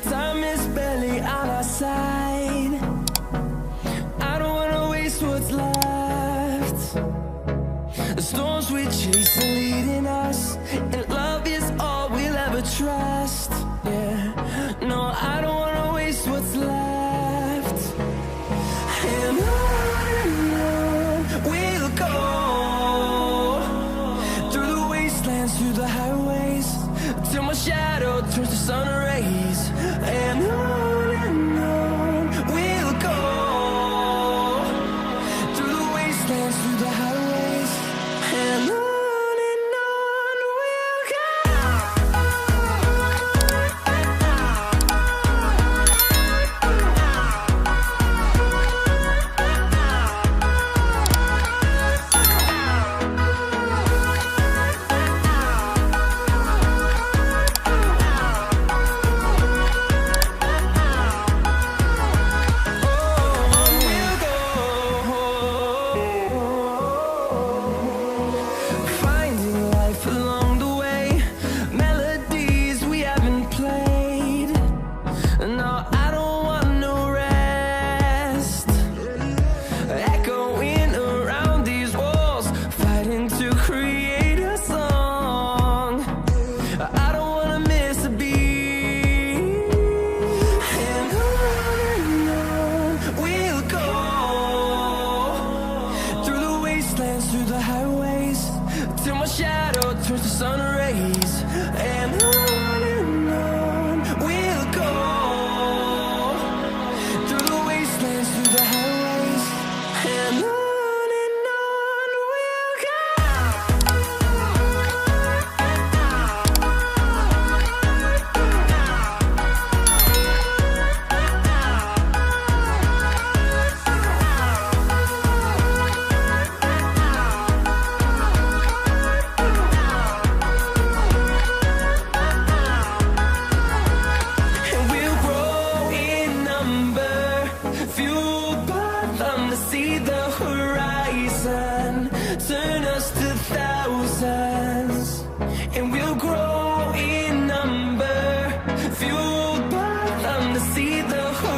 Time is barely on our side. I don't wanna waste what's left. The storms we chase are leading us, and love is all we'll ever trust. Yeah, no, I don't wanna waste what's left. And on we'll go, through the wastelands, through the highways, till my shadow turns to sun rays. And on we'll go, through the wastelands, through the highways, and on we'll go. Finding life along the way, melodies we haven't played. No, I don't want no rest. Echoing around these walls, fighting to create a song. I don't wanna miss a beat. And on we'll go, through the wastelands, through the highways, till my shadow turns to sun rays. And on we'll go, through the wastelands, through the highways, and on we'll go. And we'll grow in number, fueled by them to see the horizon, turn us to thousands. And we'll grow in number, fueled by them to see the horizon.